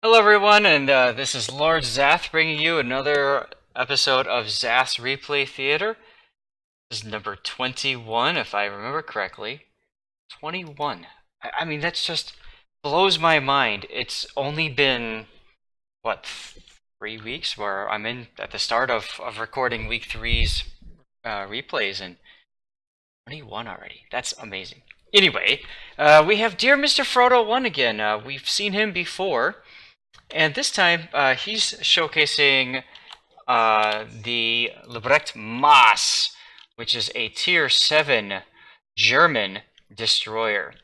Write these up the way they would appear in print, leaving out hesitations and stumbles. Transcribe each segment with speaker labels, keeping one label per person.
Speaker 1: Hello, everyone, and this is Lord Zath bringing you another episode of Zath's Replay Theater. This is number 21, if I remember correctly. 21. I mean, that's just blows my mind. It's only been, what, 3 weeks where I'm in at the start of recording week three's replays, and 21 already. That's amazing. Anyway, we have Dear Mr. Frodo 1 again. We've seen him before. And this time, he's showcasing the Leberecht Maass, which is a Tier 7 German destroyer.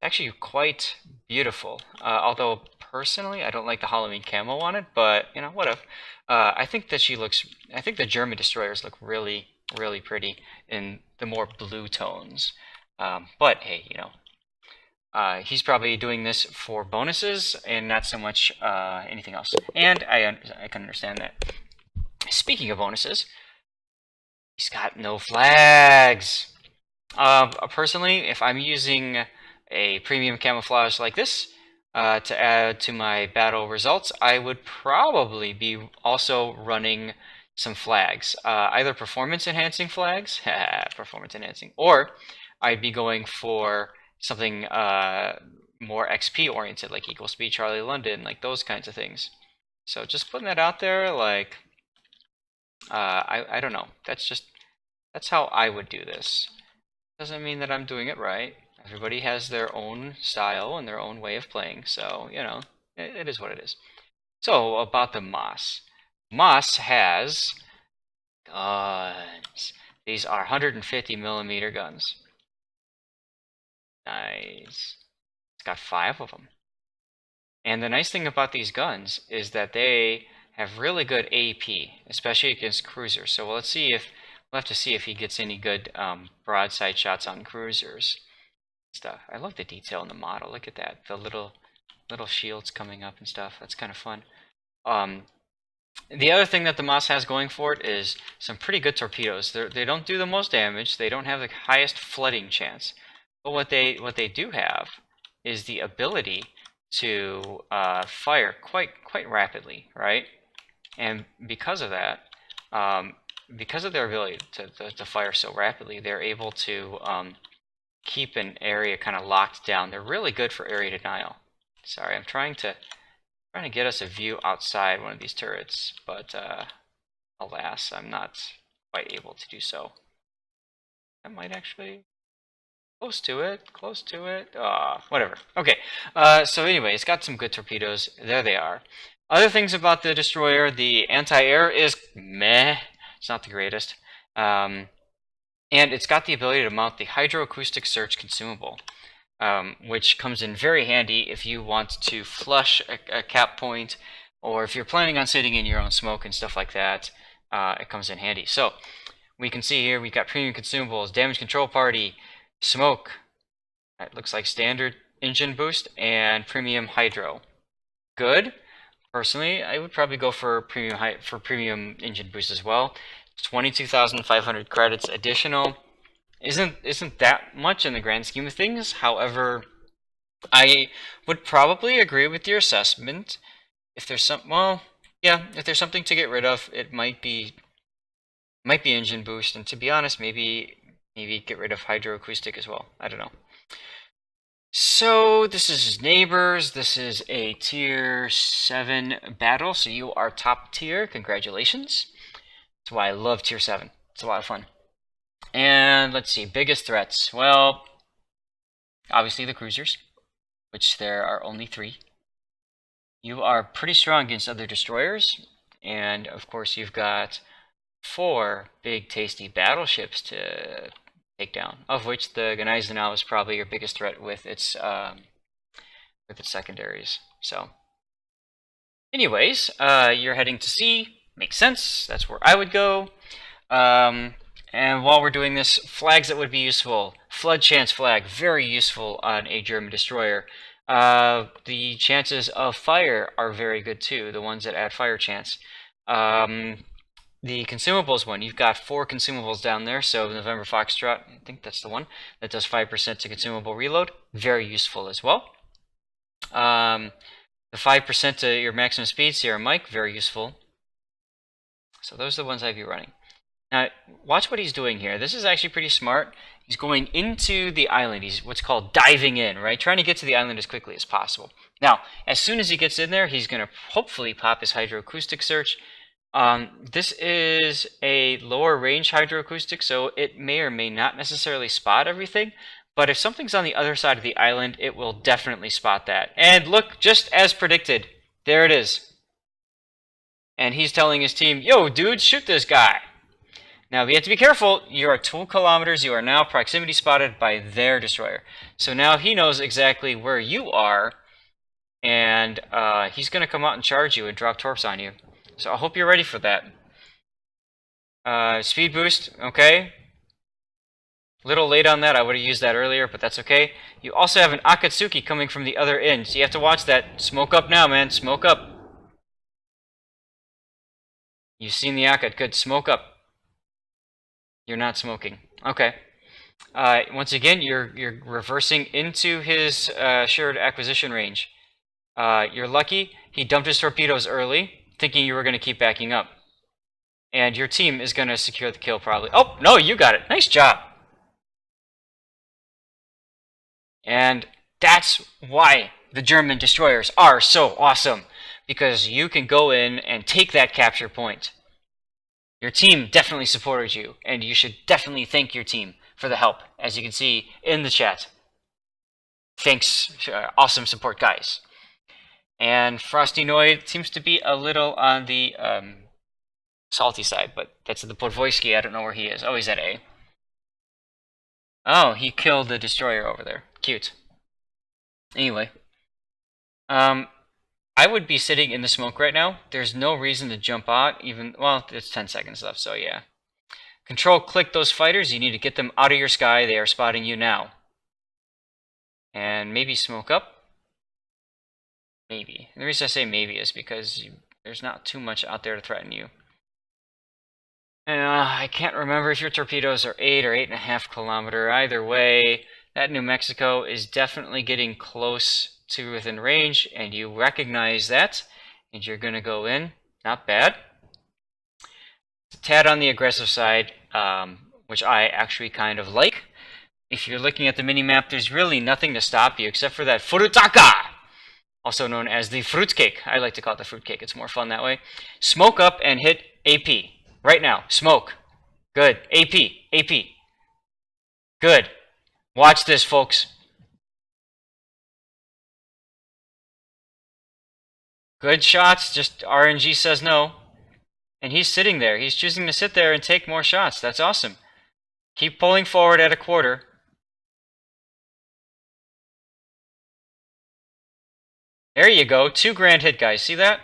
Speaker 1: Actually, quite beautiful. Although, personally, I don't like the Halloween camo on it, but, you know, whatever. I think the German destroyers look really, really pretty in the more blue tones. But, hey, you know, he's probably doing this for bonuses and not so much anything else. And I can understand that. Speaking of bonuses, he's got no flags. Personally, if I'm using a premium camouflage like this to add to my battle results, I would probably be also running some flags. Either performance enhancing flags, performance enhancing, or I'd be going for something more XP oriented, like Equal Speed Charlie London, like those kinds of things. So just putting that out there, like, I don't know. That's how I would do this. Doesn't mean that I'm doing it right. Everybody has their own style and their own way of playing, so, you know, it is what it is. So, about the Maass. Maass has guns. These are 150 millimeter guns. Nice. It's got 5 of them. And the nice thing about these guns is that they have really good AP, especially against cruisers. So we'll have to see if he gets any good broadside shots on cruisers stuff. I love the detail in the model. Look at that, the little shields coming up and stuff. That's kind of fun. The other thing that the Maass has going for it is some pretty good torpedoes. They don't do the most damage. They don't have the highest flooding chance. But what they do have is the ability to fire quite rapidly, right? And because of that, because of their ability to fire so rapidly, they're able to keep an area kind of locked down. They're really good for area denial. Sorry, I'm trying to get us a view outside one of these turrets, but alas, I'm not quite able to do so. I might actually. Close to it. Whatever. Okay. So anyway, it's got some good torpedoes. There they are. Other things about the destroyer: the anti-air is meh. It's not the greatest. And it's got the ability to mount the hydroacoustic search consumable, which comes in very handy if you want to flush a cap point, or if you're planning on sitting in your own smoke and stuff like that. It comes in handy. So we can see here we've got premium consumables, damage control party, smoke. It looks like standard engine boost and premium hydro. Good. Personally, I would probably go for premium engine boost as well. 22,500 credits additional. Isn't that much in the grand scheme of things. However, I would probably agree with your assessment. If there's if there's something to get rid of, it might be engine boost, and to be honest, maybe get rid of hydroacoustic as well. I don't know. So this is Neighbors. This is a tier 7 battle, so you are top tier. Congratulations. That's why I love tier 7. It's a lot of fun. And let's see, biggest threats. Well, obviously the cruisers, which there are only 3. You are pretty strong against other destroyers, and of course you've got 4 big tasty battleships to take down, of which the Gneisenau is probably your biggest threat with its secondaries. So, anyways, you're heading to sea. Makes sense. That's where I would go. And while we're doing this, flags that would be useful. Flood chance flag, very useful on a German destroyer. The chances of fire are very good too, the ones that add fire chance. The consumables one, you've got 4 consumables down there, so November Foxtrot, I think that's the one, that does 5% to consumable reload, very useful as well. The The 5% to your maximum speed, Sierra Mike, very useful. So those are the ones I'd be running. Now, watch what he's doing here. This is actually pretty smart. He's going into the island. He's what's called diving in, right? Trying to get to the island as quickly as possible. Now, as soon as he gets in there, he's going to hopefully pop his hydroacoustic search. This is a lower range hydroacoustic, so it may or may not necessarily spot everything. But if something's on the other side of the island, it will definitely spot that. And look, just as predicted, there it is. And he's telling his team, yo, dude, shoot this guy. Now, you have to be careful. You are 2 kilometers. You are now proximity spotted by their destroyer. So now he knows exactly where you are, and he's going to come out and charge you and drop torps on you. So I hope you're ready for that. Speed boost, okay. Little late on that. I would have used that earlier, but that's okay. You also have an Akatsuki coming from the other end, so you have to watch that. Smoke up now, man. Smoke up. You've seen the Akat. Good. Smoke up. You're not smoking. Okay. Once again, you're reversing into his shared acquisition range. You're lucky. He dumped his torpedoes early, thinking you were going to keep backing up. And your team is going to secure the kill probably. Oh, no, you got it. Nice job. And that's why the German destroyers are so awesome. Because you can go in and take that capture point. Your team definitely supported you, and you should definitely thank your team for the help, as you can see in the chat. Thanks, awesome support, guys. And Frosty Noid seems to be a little on the salty side, but that's the Podvoisky. I don't know where he is. Oh, he's at A. Oh, he killed the destroyer over there. Cute. Anyway, I would be sitting in the smoke right now. There's no reason to jump out, even, well, it's 10 seconds left, so yeah. Control click those fighters. You need to get them out of your sky. They are spotting you now. And maybe smoke up. Maybe. The reason I say maybe is because there's not too much out there to threaten you. And I can't remember if your torpedoes are 8 or 8.5 kilometer. Either way, that New Mexico is definitely getting close to within range, and you recognize that, and you're going to go in. Not bad. It's a tad on the aggressive side, which I actually kind of like. If you're looking at the mini-map, there's really nothing to stop you except for that Furutaka, also known as the fruitcake. I like to call it the fruitcake. It's more fun that way. Smoke up and hit AP. Right now. Smoke. Good. AP. AP. Good. Watch this, folks. Good shots. Just RNG says no. And he's sitting there. He's choosing to sit there and take more shots. That's awesome. Keep pulling forward at a quarter. There you go. 2 grand hit, guys. See that?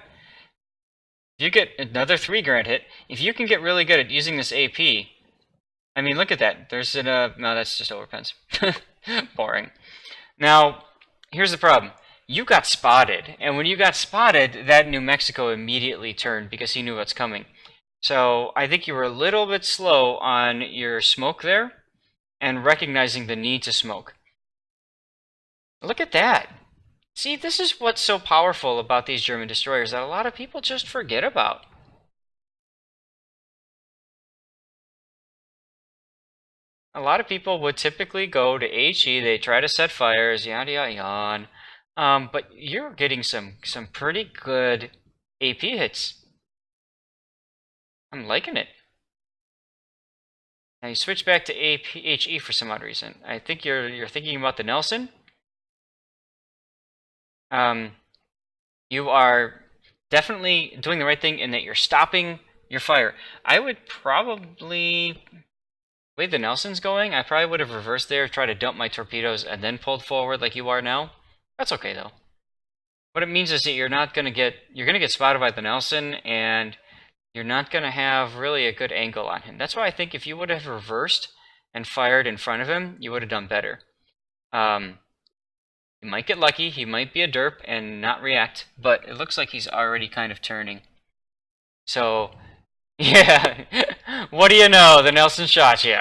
Speaker 1: If you get another 3 grand hit, if you can get really good at using this AP, I mean, look at that. There's an, no, that's just overpens. Boring. Now, here's the problem. You got spotted, and when you got spotted, that New Mexico immediately turned because he knew what's coming. So I think you were a little bit slow on your smoke there and recognizing the need to smoke. Look at that. See, this is what's so powerful about these German destroyers that a lot of people just forget about. A lot of people would typically go to HE, they try to set fires, yada yada yada. But you're getting some pretty good AP hits. I'm liking it. Now you switch back to HE for some odd reason. I think you're thinking about the Nelson. You are definitely doing the right thing in that you're stopping your fire. I would probably, the way the Nelson's going, I probably would have reversed there, tried to dump my torpedoes, and then pulled forward like you are now. That's okay though. What it means is that you're gonna get spotted by the Nelson, and you're not gonna have really a good angle on him. That's why I think if you would have reversed and fired in front of him, you would have done better. You might get lucky, he might be a derp and not react, but it looks like he's already kind of turning. So, yeah, what do you know, the Nelson shot you.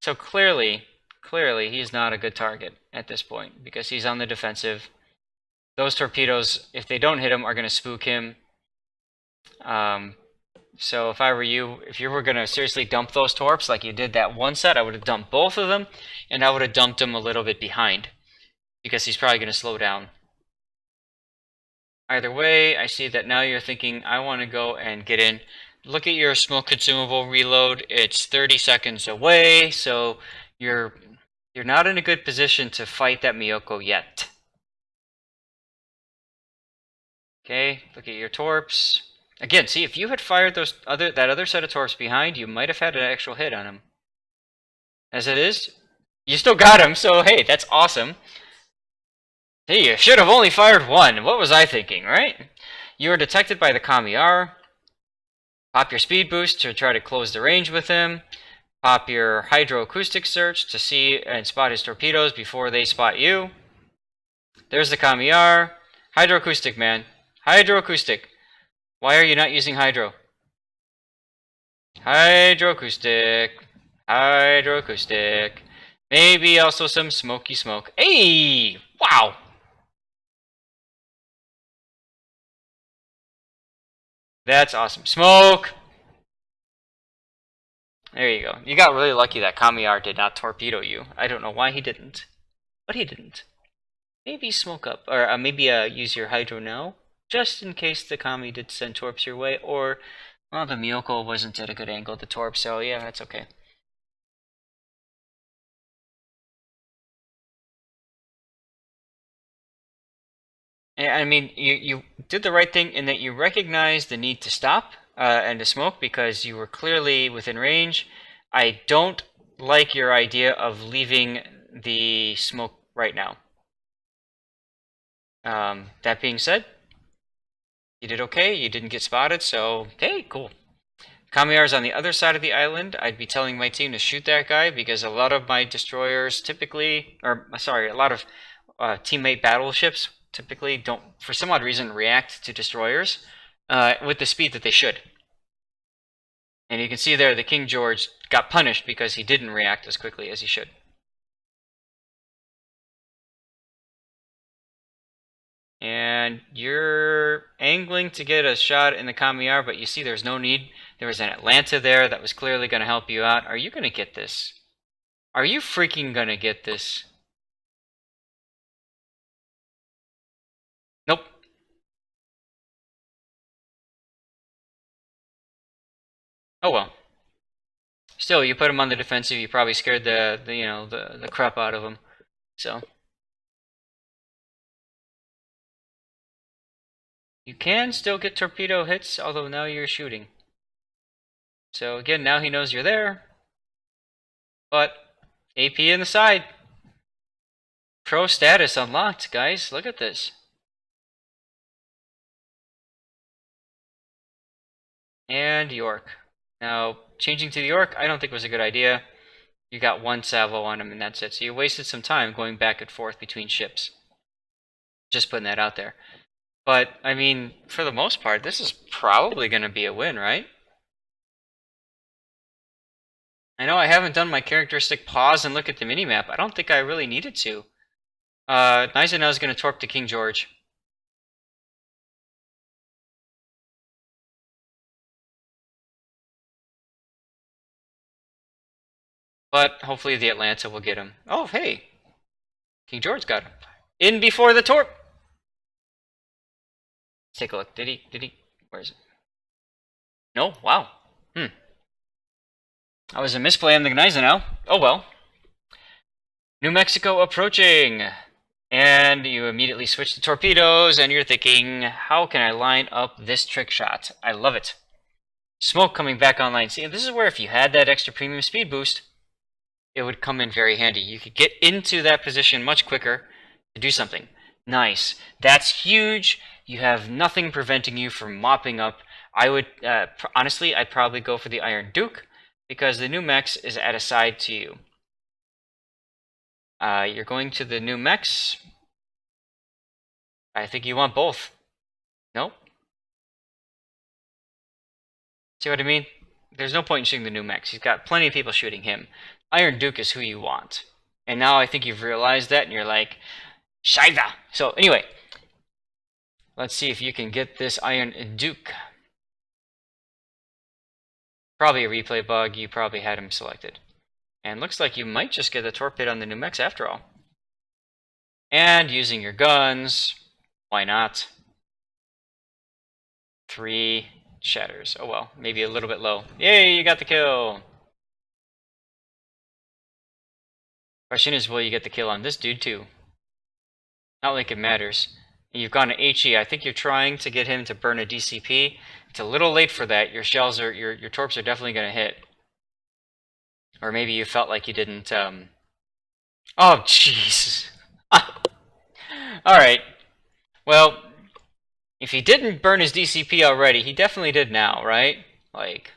Speaker 1: So clearly, he's not a good target at this point, because he's on the defensive. those torpedoes, if they don't hit him, are going to spook him. So if I were you, if you were going to seriously dump those torps like you did that one set, I would have dumped both of them, and I would have dumped him a little bit behind, because he's probably going to slow down. Either way, I see that now you're thinking, I want to go and get in. Look at your smoke consumable reload. It's 30 seconds away, so you're not in a good position to fight that Miyoko yet. Okay, look at your torps. Again, see, if you had fired that other set of torps behind, you might have had an actual hit on him. As it is, you still got him, so hey, that's awesome. Hey, you should have only fired one. What was I thinking, right? You were detected by the Kami-R. Pop your speed boost to try to close the range with him. Pop your hydroacoustic search to see and spot his torpedoes before they spot you. There's the Kami-R. Hydroacoustic, man. Hydroacoustic. Why are you not using hydro? Hydroacoustic. Hydroacoustic. Maybe also some smoky smoke. Hey! Wow! That's awesome. Smoke! There you go. You got really lucky that Kami-R did not torpedo you. I don't know why he didn't. But he didn't. Maybe smoke up. Or maybe use your hydro now. Just in case the Kami did send torps your way. Or, well, the Miyoko wasn't at a good angle to torp, so yeah, that's okay. I mean, you did the right thing in that you recognized the need to stop and to smoke because you were clearly within range. I don't like your idea of leaving the smoke right now. That being said, you did okay. You didn't get spotted, so hey, cool. Kami-R's on the other side of the island. I'd be telling my team to shoot that guy because a lot of my destroyers typically, or sorry, a lot of teammate battleships typically don't, for some odd reason, react to destroyers with the speed that they should. And you can see there the King George got punished because he didn't react as quickly as he should. And you're angling to get a shot in the Kami-R, but you see there's no need. There was an Atlanta there that was clearly going to help you out. Are you going to get this? Are you freaking going to get this? Nope. Oh well. Still, you put him on the defensive. You probably scared the crap out of him. So you can still get torpedo hits, although now you're shooting. So again, now he knows you're there. But AP in the side. Pro status unlocked, guys. Look at this. And York. Now, changing to the York, I don't think was a good idea. You got one salvo on him and that's it. So you wasted some time going back and forth between ships. Just putting that out there. But, I mean, for the most part, this is probably going to be a win, right? I know I haven't done my characteristic pause and look at the minimap. I don't think I really needed to. Gneisenau is going to torp to King George. But hopefully the Atlanta will get him. Oh, hey! King George got him. In before the torp! Let's take a look. Did he? Where is it? No? Wow. I was a misplay on the Gneisenau. Oh well. New Mexico approaching! And you immediately switch to torpedoes, and you're thinking, how can I line up this trick shot? I love it. Smoke coming back online. See, this is where if you had that extra premium speed boost, it would come in very handy. You could get into that position much quicker to do something. Nice. That's huge. You have nothing preventing you from mopping up. I would, honestly, I'd probably go for the Iron Duke, because the new Mex is at a side to you. You're going to the new Mex. I think you want both. Nope. See what I mean? There's no point in shooting the new Mex. He's got plenty of people shooting him. Iron Duke is who you want. And now I think you've realized that, and you're like, Scheiße! So, anyway, Let's see if you can get this Iron Duke. Probably a replay bug. You probably had him selected. And looks like you might just get the torpedo on the new mechs after all. And using your guns. Why not? 3 shatters. Oh well, maybe a little bit low. Yay, you got the kill! Question is, will you get the kill on this dude too? Not like it matters. You've gone to HE. I think you're trying to get him to burn a DCP. It's a little late for that. Your shells are, your torps are definitely going to hit. Or maybe you felt like you didn't, Oh, jeez. Alright. Well, if he didn't burn his DCP already, he definitely did now, right? Like,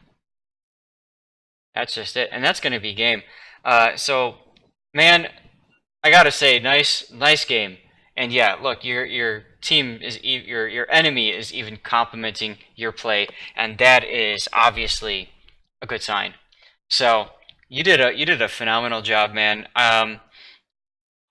Speaker 1: that's just it. And that's going to be game. So, man, I gotta say, nice game. And yeah, look, your team is your enemy is even complimenting your play, and that is obviously a good sign. So you did a phenomenal job, man.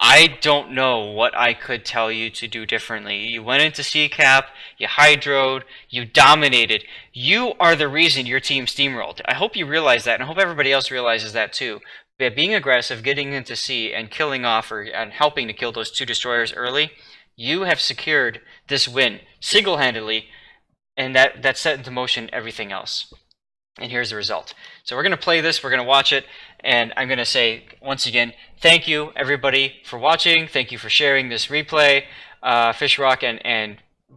Speaker 1: I don't know what I could tell you to do differently. You went into C-Cap, you hydroed, you dominated. You are the reason your team steamrolled. I hope you realize that, and I hope everybody else realizes that too. But being aggressive, getting into C, and killing off and helping to kill those 2 destroyers early, you have secured this win single-handedly, and that set into motion everything else. And here's the result. So we're going to play this, we're going to watch it, and I'm going to say, once again, thank you, everybody, for watching. Thank you for sharing this replay, Fishrock, and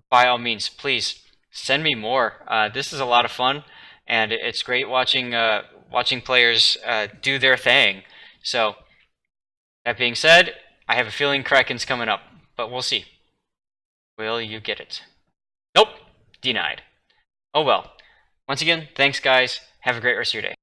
Speaker 1: by all means, please, send me more. This is a lot of fun, and it's great watching players do their thing. So, that being said, I have a feeling Kraken's coming up, but we'll see. Will you get it? Nope, denied. Oh well. Once again, thanks guys. Have a great rest of your day.